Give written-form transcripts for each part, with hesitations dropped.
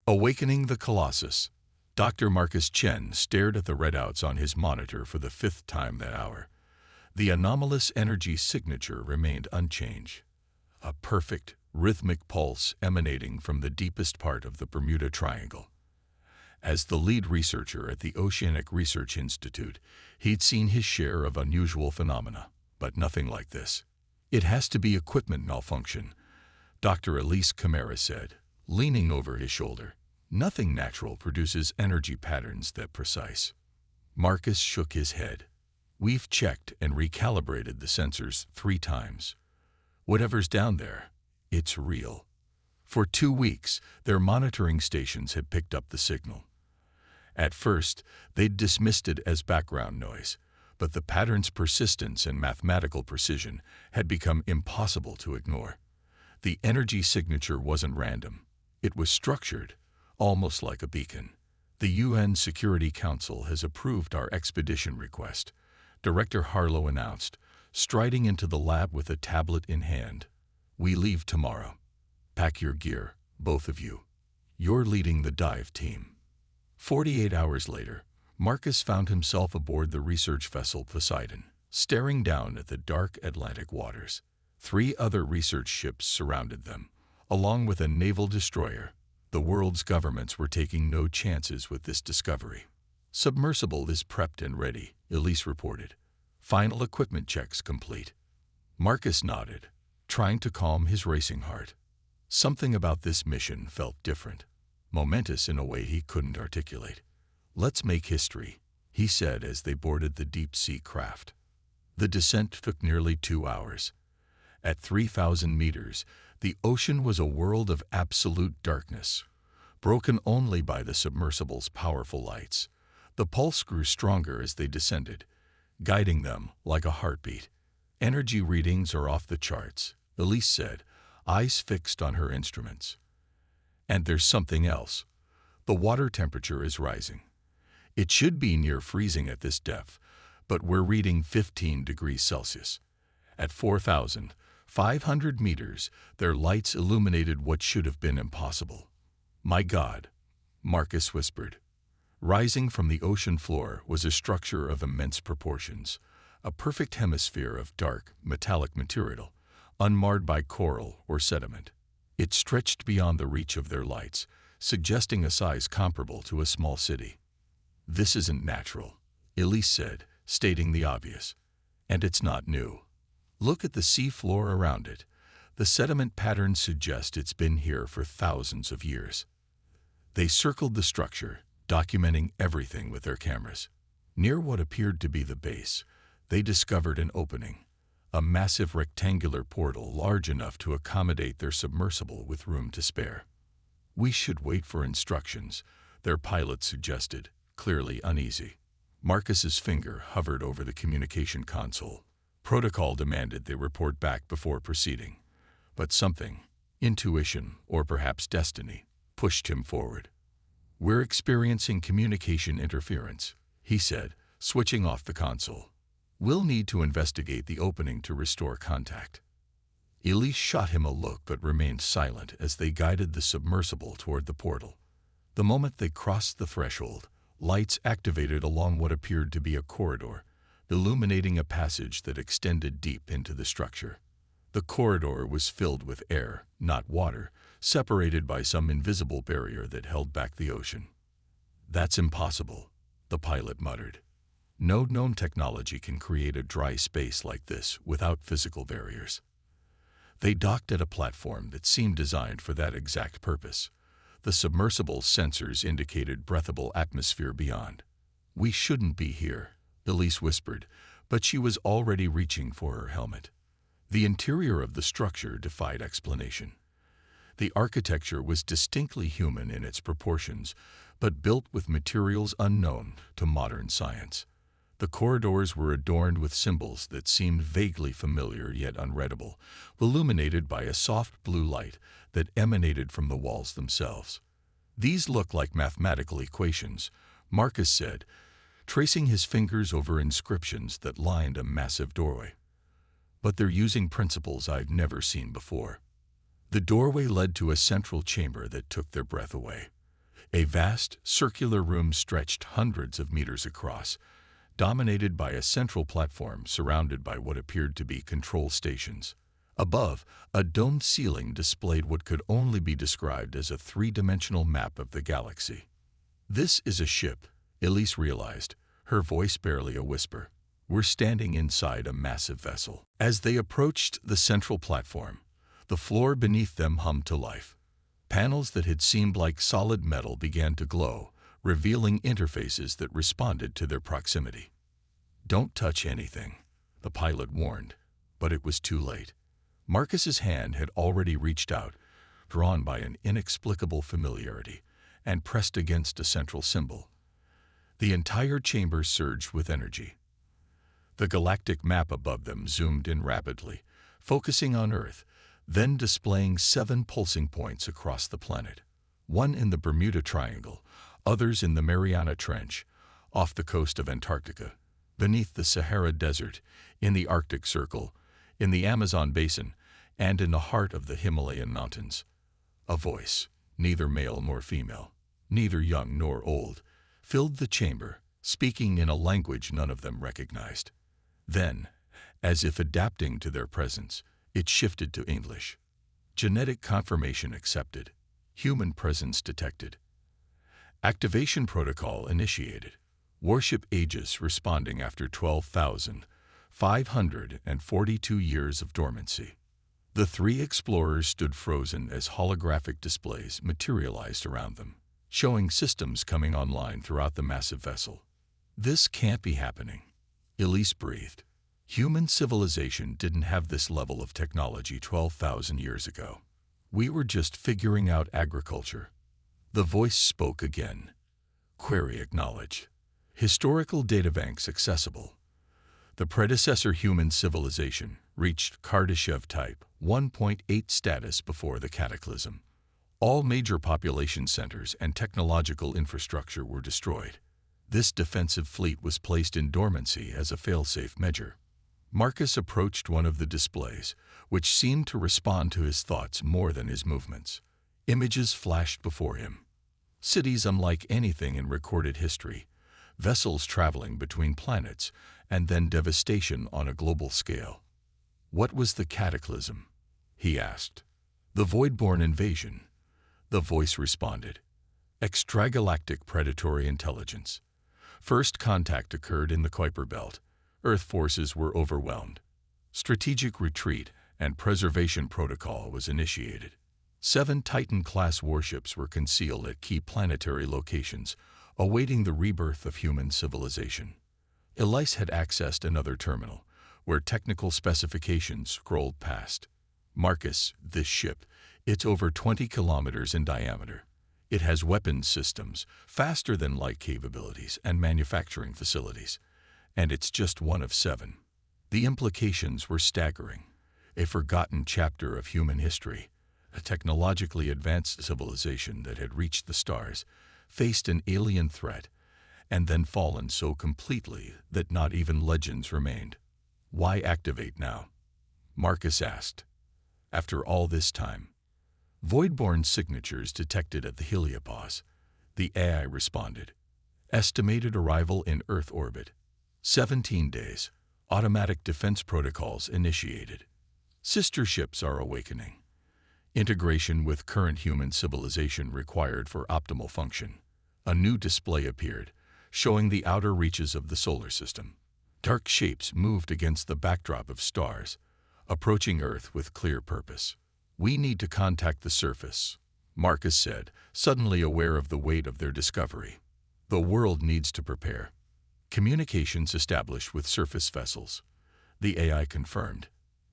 Awakening the Colossus. Dr. Marcus Chen stared at the readouts on his monitor for the fifth time that hour. The anomalous energy signature remained unchanged. A perfect, rhythmic pulse emanating from the deepest part of the Bermuda Triangle. As the lead researcher at the Oceanic Research Institute, he'd seen his share of unusual phenomena, but nothing like this. "It has to be equipment malfunction," Dr. Elise Camara said, leaning over his shoulder. "Nothing natural produces energy patterns that precise." Marcus shook his head. "We've checked and recalibrated the sensors 3 times. Whatever's down there, it's real." For 2 weeks, their monitoring stations had picked up the signal. At first, they'd dismissed it as background noise, but the pattern's persistence and mathematical precision had become impossible to ignore. The energy signature wasn't random. It was structured, almost like a beacon. "The UN Security Council has approved our expedition request," Director Harlow announced, striding into the lab with a tablet in hand. "We leave tomorrow. Pack your gear, both of you. You're leading the dive team." 48 hours later, Marcus found himself aboard the research vessel Poseidon, staring down at the dark Atlantic waters. 3 other research ships surrounded them, along with a naval destroyer. The world's governments were taking no chances with this discovery. "Submersible is prepped and ready," Elise reported. "Final equipment checks complete." Marcus nodded, trying to calm his racing heart. Something about this mission felt different, momentous in a way he couldn't articulate. "Let's make history," he said as they boarded the deep-sea craft. The descent took nearly 2 hours. At 3,000 meters, the ocean was a world of absolute darkness, broken only by the submersible's powerful lights. The pulse grew stronger as they descended, guiding them like a heartbeat. "Energy readings are off the charts," Elise said, eyes fixed on her instruments. "And there's something else. The water temperature is rising. It should be near freezing at this depth, but we're reading 15 degrees Celsius. At 4,500 meters, their lights illuminated what should have been impossible." "My God," Marcus whispered. Rising from the ocean floor was a structure of immense proportions, a perfect hemisphere of dark, metallic material, unmarred by coral or sediment. It stretched beyond the reach of their lights, suggesting a size comparable to a small city. "This isn't natural," Elise said, stating the obvious. "And it's not new. Look at the sea floor around it. The sediment patterns suggest it's been here for thousands of years." They circled the structure, documenting everything with their cameras. Near what appeared to be the base, they discovered an opening, a massive rectangular portal large enough to accommodate their submersible with room to spare. "We should wait for instructions," their pilot suggested, clearly uneasy. Marcus's finger hovered over the communication console. Protocol demanded they report back before proceeding. But something, intuition or perhaps destiny, pushed him forward. "We're experiencing communication interference," he said, switching off the console. "We'll need to investigate the opening to restore contact." Elise shot him a look but remained silent as they guided the submersible toward the portal. The moment they crossed the threshold, lights activated along what appeared to be a corridor, illuminating a passage that extended deep into the structure. The corridor was filled with air, not water, separated by some invisible barrier that held back the ocean. "That's impossible," the pilot muttered. "No known technology can create a dry space like this without physical barriers." They docked at a platform that seemed designed for that exact purpose. The submersible's sensors indicated breathable atmosphere beyond. "We shouldn't be here," Elise whispered, but she was already reaching for her helmet. The interior of the structure defied explanation. The architecture was distinctly human in its proportions, but built with materials unknown to modern science. The corridors were adorned with symbols that seemed vaguely familiar yet unreadable, illuminated by a soft blue light that emanated from the walls themselves. "These look like mathematical equations," Marcus said, tracing his fingers over inscriptions that lined a massive doorway. "But they're using principles I've never seen before." The doorway led to a central chamber that took their breath away. A vast, circular room stretched hundreds of meters across, dominated by a central platform surrounded by what appeared to be control stations. Above, a domed ceiling displayed what could only be described as a three-dimensional map of the galaxy. "This is a ship," Elise realized, her voice barely a whisper. "We're standing inside a massive vessel." As they approached the central platform, the floor beneath them hummed to life. Panels that had seemed like solid metal began to glow, revealing interfaces that responded to their proximity. "Don't touch anything," the pilot warned, but it was too late. Marcus's hand had already reached out, drawn by an inexplicable familiarity, and pressed against a central symbol. The entire chamber surged with energy. The galactic map above them zoomed in rapidly, focusing on Earth, then displaying 7 pulsing points across the planet. One in the Bermuda Triangle, others in the Mariana Trench, off the coast of Antarctica, beneath the Sahara Desert, in the Arctic Circle, in the Amazon Basin, and in the heart of the Himalayan mountains. A voice, neither male nor female, neither young nor old, filled the chamber, speaking in a language none of them recognized. Then, as if adapting to their presence, it shifted to English. "Genetic confirmation accepted. Human presence detected. Activation protocol initiated. Warship Aegis responding after 12,542 years of dormancy." The 3 explorers stood frozen as holographic displays materialized around them, showing systems coming online throughout the massive vessel. "This can't be happening," Elise breathed. "Human civilization didn't have this level of technology 12,000 years ago. We were just figuring out agriculture." The voice spoke again. "Query acknowledged. Historical databanks accessible. The predecessor human civilization reached Kardashev type 1.8 status before the cataclysm. All major population centers and technological infrastructure were destroyed. This defensive fleet was placed in dormancy as a fail-safe measure." Marcus approached one of the displays, which seemed to respond to his thoughts more than his movements. Images flashed before him. Cities unlike anything in recorded history, vessels traveling between planets, and then devastation on a global scale. "What was the cataclysm?" he asked. "The Voidborn invasion," the voice responded. "Extragalactic predatory intelligence. First contact occurred in the Kuiper Belt. Earth forces were overwhelmed. Strategic retreat and preservation protocol was initiated. 7 Titan-class warships were concealed at key planetary locations, awaiting the rebirth of human civilization." Elise had accessed another terminal, where technical specifications scrolled past. "Marcus, this ship, it's over 20 kilometers in diameter. It has weapons systems, faster than light capabilities, and manufacturing facilities. And it's just one of 7. The implications were staggering. A forgotten chapter of human history, a technologically advanced civilization that had reached the stars, faced an alien threat, and then fallen so completely that not even legends remained. "Why activate now?" Marcus asked. "After all this time." "Voidborn signatures detected at the heliopause," the AI responded. "Estimated arrival in Earth orbit. 17 days. Automatic defense protocols initiated. Sister ships are awakening. Integration with current human civilization required for optimal function." A new display appeared, showing the outer reaches of the solar system. Dark shapes moved against the backdrop of stars, approaching Earth with clear purpose. "We need to contact the surface," Marcus said, suddenly aware of the weight of their discovery. "The world needs to prepare." "Communications established with surface vessels," the AI confirmed.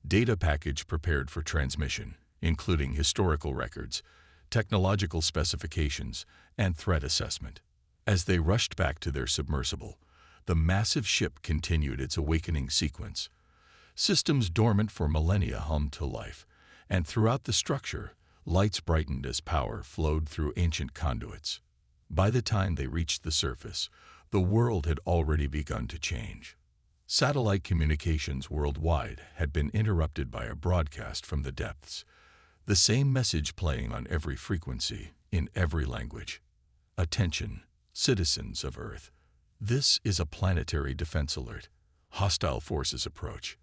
"Data package prepared for transmission, including historical records, technological specifications, and threat assessment." As they rushed back to their submersible, the massive ship continued its awakening sequence. Systems dormant for millennia hummed to life, and throughout the structure, lights brightened as power flowed through ancient conduits. By the time they reached the surface, the world had already begun to change. Satellite communications worldwide had been interrupted by a broadcast from the depths, the same message playing on every frequency, in every language. Attention, citizens of Earth. This is a planetary defense alert. Hostile forces approach.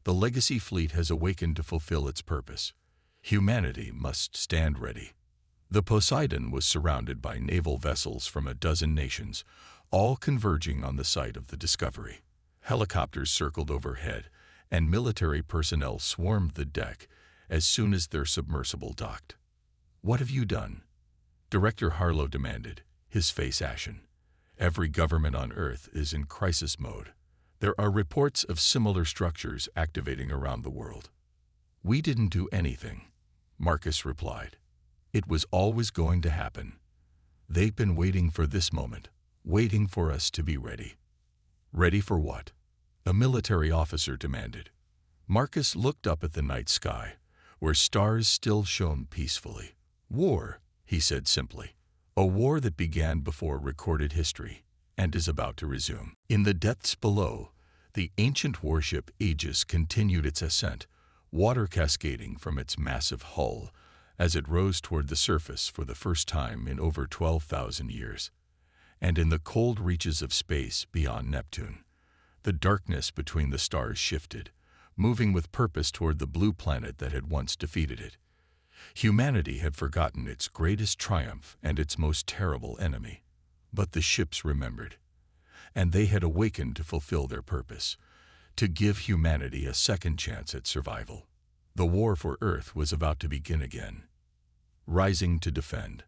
The Legacy Fleet has awakened to fulfill its purpose. Humanity must stand ready. The Poseidon was surrounded by naval vessels from a dozen nations, all converging on the site of the discovery. Helicopters circled overhead, and military personnel swarmed the deck as soon as their submersible docked. "What have you done?" Director Harlow demanded, his face ashen. "Every government on Earth is in crisis mode. There are reports of similar structures activating around the world." "We didn't do anything," Marcus replied. "It was always going to happen. They've been waiting for this moment, waiting for us to be ready." "Ready for what?" a military officer demanded. Marcus looked up at the night sky, where stars still shone peacefully. "War," he said simply. "A war that began before recorded history and is about to resume." In the depths below, the ancient warship Aegis continued its ascent, water cascading from its massive hull as it rose toward the surface for the first time in over 12,000 years. And in the cold reaches of space beyond Neptune, the darkness between the stars shifted, moving with purpose toward the blue planet that had once defeated it. Humanity had forgotten its greatest triumph and its most terrible enemy. But the ships remembered, and they had awakened to fulfill their purpose, to give humanity a second chance at survival. The war for Earth was about to begin again. Rising to defend.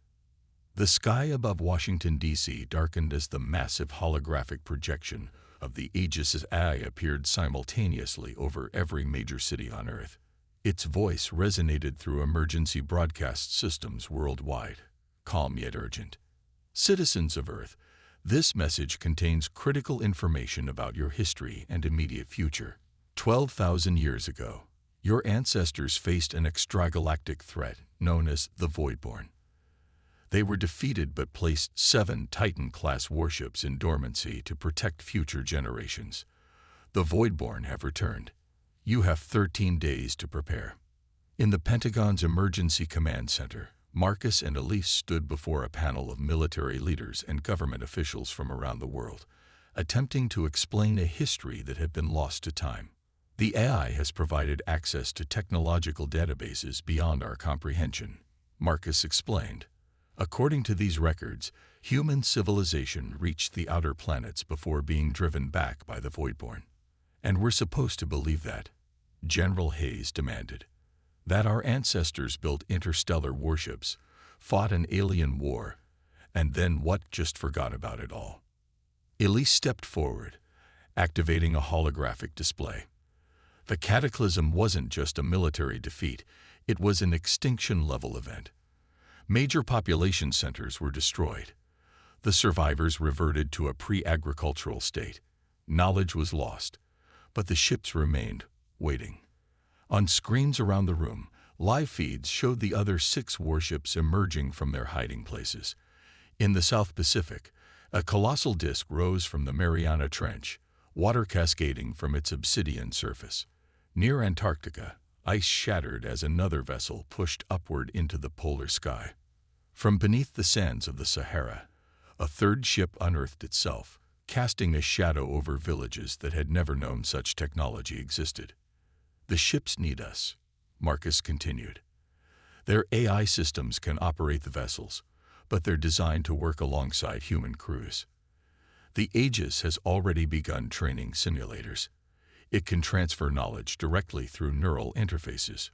The sky above Washington, D.C. darkened as the massive holographic projection of the Aegis' eye appeared simultaneously over every major city on Earth. Its voice resonated through emergency broadcast systems worldwide, calm yet urgent. "Citizens of Earth, this message contains critical information about your history and immediate future. 12,000 years ago, your ancestors faced an extragalactic threat known as the Voidborn. They were defeated but placed 7 Titan-class warships in dormancy to protect future generations. The Voidborn have returned. You have 13 days to prepare." In the Pentagon's Emergency Command Center, Marcus and Elise stood before a panel of military leaders and government officials from around the world, attempting to explain a history that had been lost to time. "The AI has provided access to technological databases beyond our comprehension," Marcus explained. "According to these records, human civilization reached the outer planets before being driven back by the Voidborn. And we're supposed to believe that?" General Hayes demanded. "That our ancestors built interstellar warships, fought an alien war, and then what, just forgot about it all?" Elise stepped forward, activating a holographic display. The cataclysm wasn't just a military defeat, it was an extinction-level event. Major population centers were destroyed. The survivors reverted to a pre-agricultural state. Knowledge was lost, but the ships remained, waiting. On screens around the room, live feeds showed the other 6 warships emerging from their hiding places. In the South Pacific, a colossal disk rose from the Mariana Trench, water cascading from its obsidian surface. Near Antarctica, ice shattered as another vessel pushed upward into the polar sky. From beneath the sands of the Sahara, a third ship unearthed itself, casting a shadow over villages that had never known such technology existed. "The ships need us," Marcus continued. "Their AI systems can operate the vessels, but they're designed to work alongside human crews. The Aegis has already begun training simulators. It can transfer knowledge directly through neural interfaces.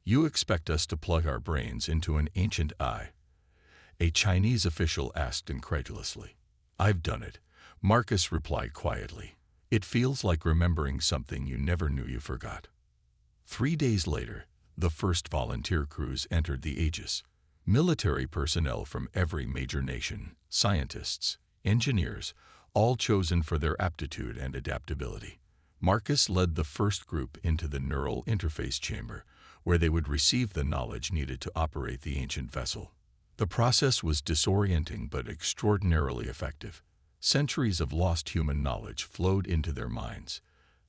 You expect us to plug our brains into an ancient eye?" A Chinese official asked incredulously. "I've done it," Marcus replied quietly. "It feels like remembering something you never knew you forgot." 3 days later, the first volunteer crews entered the Aegis. Military personnel from every major nation, scientists, engineers, all chosen for their aptitude and adaptability. Marcus led the first group into the neural interface chamber, where they would receive the knowledge needed to operate the ancient vessel. The process was disorienting but extraordinarily effective. Centuries of lost human knowledge flowed into their minds.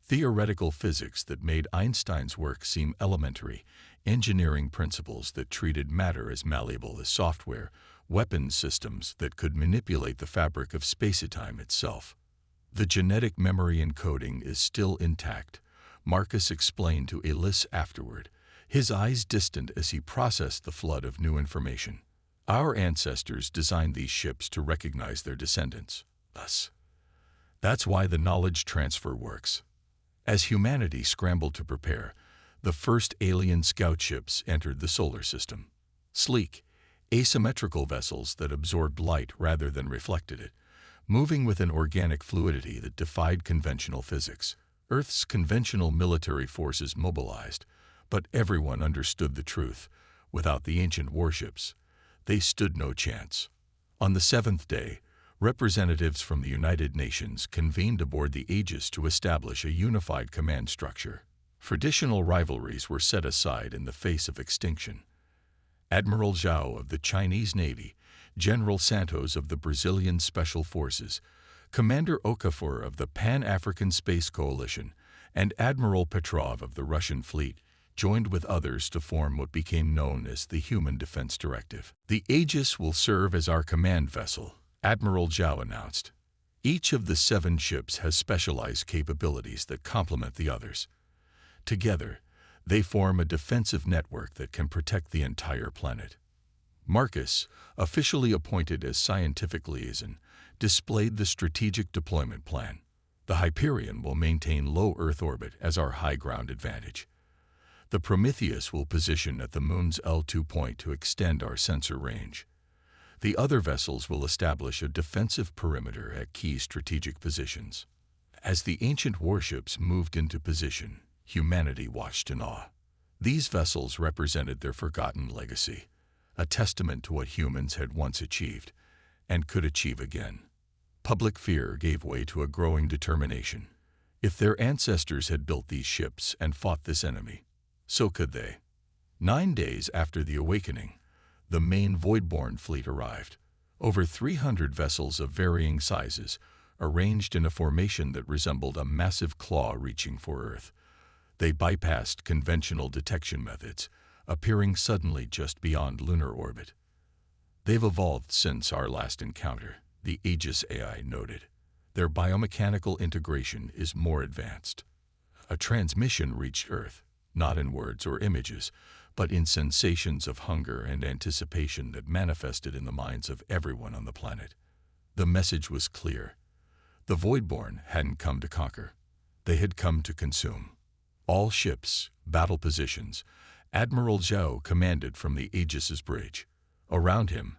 Theoretical physics that made Einstein's work seem elementary, engineering principles that treated matter as malleable as software, weapons systems that could manipulate the fabric of space-time itself. The genetic memory encoding is still intact, Marcus explained to Elise afterward, his eyes distant as he processed the flood of new information. Our ancestors designed these ships to recognize their descendants, us. That's why the knowledge transfer works. As humanity scrambled to prepare, the first alien scout ships entered the solar system. Sleek, asymmetrical vessels that absorbed light rather than reflected it, moving with an organic fluidity that defied conventional physics. Earth's conventional military forces mobilized, but everyone understood the truth. Without the ancient warships, they stood no chance. On the seventh day, representatives from the United Nations convened aboard the Aegis to establish a unified command structure. Traditional rivalries were set aside in the face of extinction. Admiral Zhao of the Chinese Navy, General Santos of the Brazilian Special Forces, Commander Okafor of the Pan-African Space Coalition, and Admiral Petrov of the Russian fleet joined with others to form what became known as the Human Defense Directive. The Aegis will serve as our command vessel, Admiral Zhao announced. Each of the 7 ships has specialized capabilities that complement the others. Together, they form a defensive network that can protect the entire planet. Marcus, officially appointed as scientific liaison, displayed the strategic deployment plan. The Hyperion will maintain low Earth orbit as our high ground advantage. The Prometheus will position at the Moon's L2 point to extend our sensor range. The other vessels will establish a defensive perimeter at key strategic positions. As the ancient warships moved into position, humanity watched in awe. These vessels represented their forgotten legacy, a testament to what humans had once achieved and could achieve again. Public fear gave way to a growing determination. If their ancestors had built these ships and fought this enemy, so could they. 9 days after the awakening, the main Voidborn fleet arrived. Over 300 vessels of varying sizes, arranged in a formation that resembled a massive claw reaching for Earth. They bypassed conventional detection methods, appearing suddenly just beyond lunar orbit. They've evolved since our last encounter, the Aegis AI noted. Their biomechanical integration is more advanced. A transmission reached Earth, not in words or images, but in sensations of hunger and anticipation that manifested in the minds of everyone on the planet. The message was clear. The Voidborn hadn't come to conquer. They had come to consume. All ships, battle positions, Admiral Zhao commanded from the Aegis's bridge. Around him,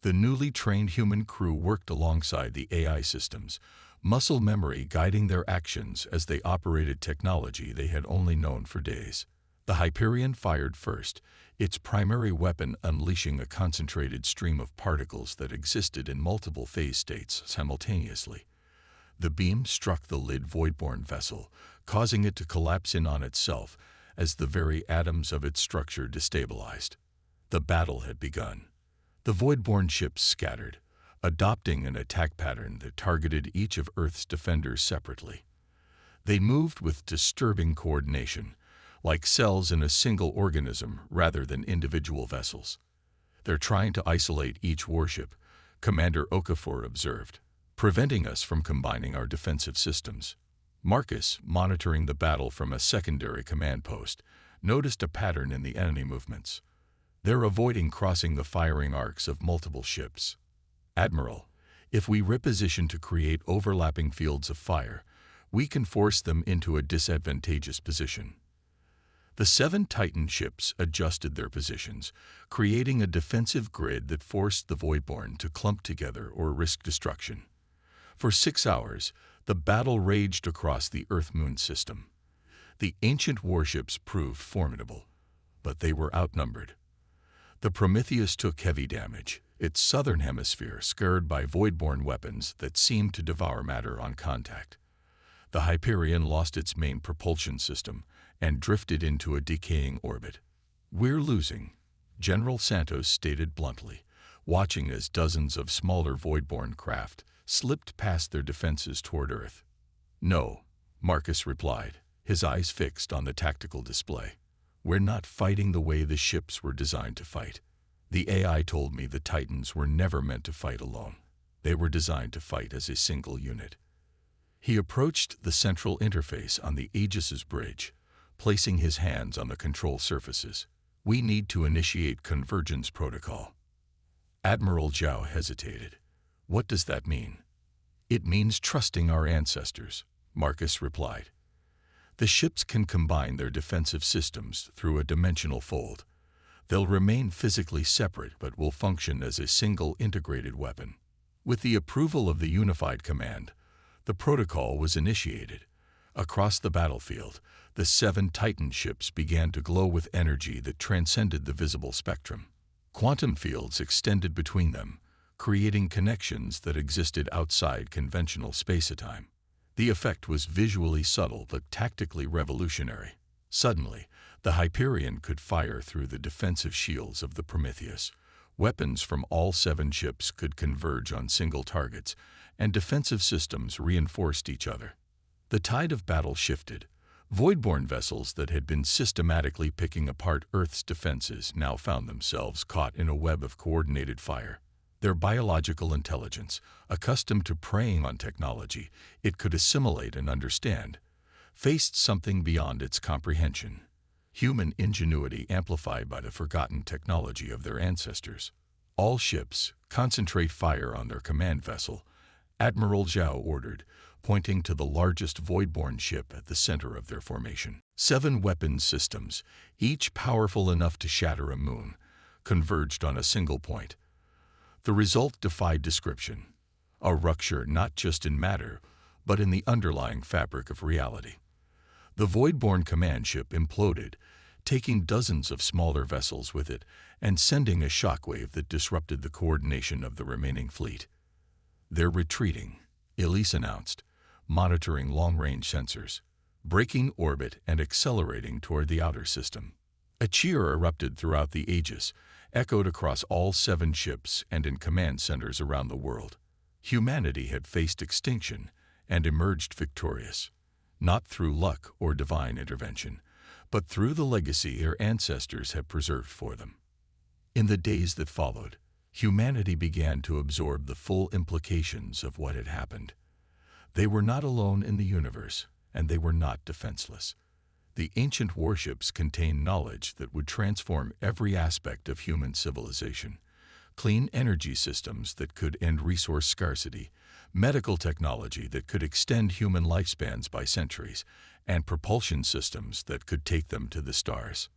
the newly trained human crew worked alongside the AI systems, muscle memory guiding their actions as they operated technology they had only known for days. The Hyperion fired first, its primary weapon unleashing a concentrated stream of particles that existed in multiple phase states simultaneously. The beam struck the lid Voidborn vessel, causing it to collapse in on itself as the very atoms of its structure destabilized. The battle had begun. The Voidborn ships scattered, adopting an attack pattern that targeted each of Earth's defenders separately. They moved with disturbing coordination, like cells in a single organism rather than individual vessels. They're trying to isolate each warship, Commander Okafor observed, preventing us from combining our defensive systems. Marcus, monitoring the battle from a secondary command post, noticed a pattern in the enemy movements. They're avoiding crossing the firing arcs of multiple ships. Admiral, if we reposition to create overlapping fields of fire, we can force them into a disadvantageous position. The 7 Titan ships adjusted their positions, creating a defensive grid that forced the Voidborn to clump together or risk destruction. For 6 hours, the battle raged across the Earth-Moon system. The ancient warships proved formidable, but they were outnumbered. The Prometheus took heavy damage, its southern hemisphere scarred by Voidborn weapons that seemed to devour matter on contact. The Hyperion lost its main propulsion system and drifted into a decaying orbit. "We're losing," General Santos stated bluntly, watching as dozens of smaller Voidborn craft slipped past their defenses toward Earth. "No," Marcus replied, his eyes fixed on the tactical display. "We're not fighting the way the ships were designed to fight. The AI told me the Titans were never meant to fight alone. They were designed to fight as a single unit. He approached the central interface on the Aegis's bridge, placing his hands on the control surfaces. We need to initiate convergence protocol. Admiral Zhao hesitated. What does that mean? It means trusting our ancestors, Marcus replied. The ships can combine their defensive systems through a dimensional fold. They'll remain physically separate but will function as a single integrated weapon. With the approval of the Unified Command, the protocol was initiated. Across the battlefield, the 7 Titan ships began to glow with energy that transcended the visible spectrum. Quantum fields extended between them, creating connections that existed outside conventional space-time. The effect was visually subtle but tactically revolutionary. Suddenly, the Hyperion could fire through the defensive shields of the Prometheus. Weapons from all 7 ships could converge on single targets, and defensive systems reinforced each other. The tide of battle shifted. Voidborn vessels that had been systematically picking apart Earth's defenses now found themselves caught in a web of coordinated fire. Their biological intelligence, accustomed to preying on technology it could assimilate and understand, faced something beyond its comprehension. Human ingenuity amplified by the forgotten technology of their ancestors. All ships, concentrate fire on their command vessel, Admiral Zhao ordered, pointing to the largest Voidborn ship at the center of their formation. 7 weapon systems, each powerful enough to shatter a moon, converged on a single point. The result defied description. A rupture not just in matter, but in the underlying fabric of reality. The Voidborn command ship imploded, taking dozens of smaller vessels with it and sending a shockwave that disrupted the coordination of the remaining fleet. They're retreating, Elise announced, monitoring long-range sensors, breaking orbit and accelerating toward the outer system. A cheer erupted throughout the Aegis, echoed across all 7 ships and in command centers around the world. Humanity had faced extinction and emerged victorious, not through luck or divine intervention, but through the legacy their ancestors had preserved for them. In the days that followed, humanity began to absorb the full implications of what had happened. They were not alone in the universe, and they were not defenseless. The ancient warships contained knowledge that would transform every aspect of human civilization. Clean energy systems that could end resource scarcity, medical technology that could extend human lifespans by centuries, and propulsion systems that could take them to the stars.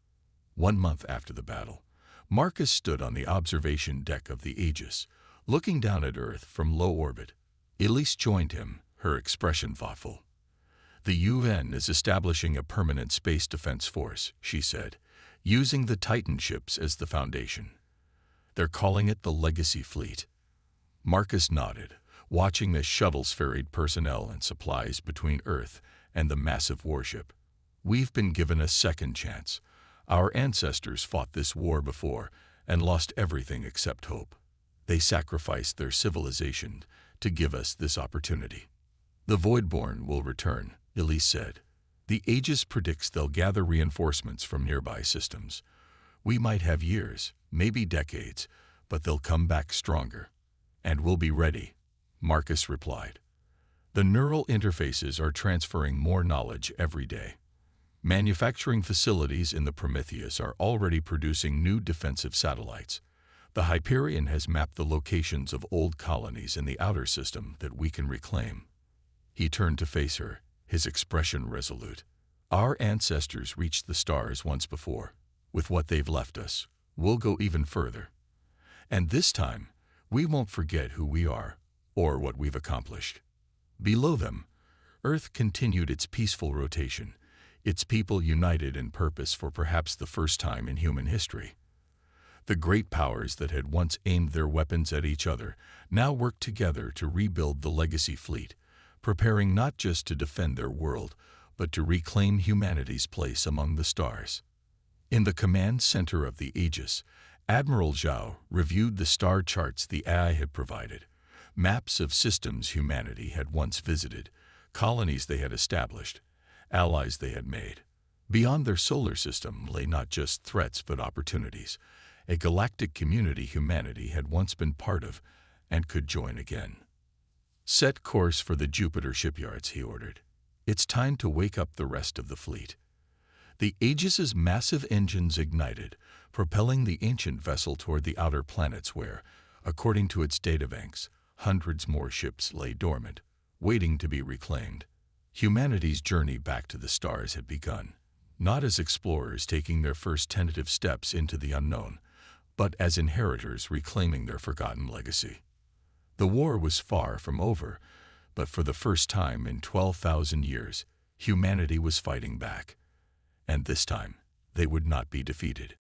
1 month after the battle, Marcus stood on the observation deck of the Aegis, looking down at Earth from low orbit. Elise joined him, her expression thoughtful. The UN is establishing a permanent space defense force, she said, using the Titan ships as the foundation. They're calling it the Legacy Fleet. Marcus nodded, watching as shuttles ferried personnel and supplies between Earth and the massive warship. We've been given a second chance. Our ancestors fought this war before and lost everything except hope. They sacrificed their civilization to give us this opportunity. The Voidborn will return, Elise said. The Aegis predicts they'll gather reinforcements from nearby systems. We might have years, maybe decades, but they'll come back stronger. And we'll be ready, Marcus replied. The neural interfaces are transferring more knowledge every day. Manufacturing facilities in the Prometheus are already producing new defensive satellites. The Hyperion has mapped the locations of old colonies in the outer system that we can reclaim. He turned to face her, his expression resolute. Our ancestors reached the stars once before. With what they've left us, we'll go even further. And this time, we won't forget who we are or what we've accomplished. Below them, Earth continued its peaceful rotation, its people united in purpose for perhaps the first time in human history. The great powers that had once aimed their weapons at each other now worked together to rebuild the Legacy Fleet, preparing not just to defend their world, but to reclaim humanity's place among the stars. In the command center of the Aegis, Admiral Zhao reviewed the star charts the AI had provided, maps of systems humanity had once visited, colonies they had established, allies they had made. Beyond their solar system lay not just threats but opportunities, a galactic community humanity had once been part of and could join again. "Set course for the Jupiter shipyards," he ordered. "It's time to wake up the rest of the fleet." The Aegis's massive engines ignited, propelling the ancient vessel toward the outer planets where, according to its databanks, hundreds more ships lay dormant, waiting to be reclaimed. Humanity's journey back to the stars had begun, not as explorers taking their first tentative steps into the unknown, but as inheritors reclaiming their forgotten legacy. The war was far from over, but for the first time in 12,000 years, humanity was fighting back. And this time, they would not be defeated.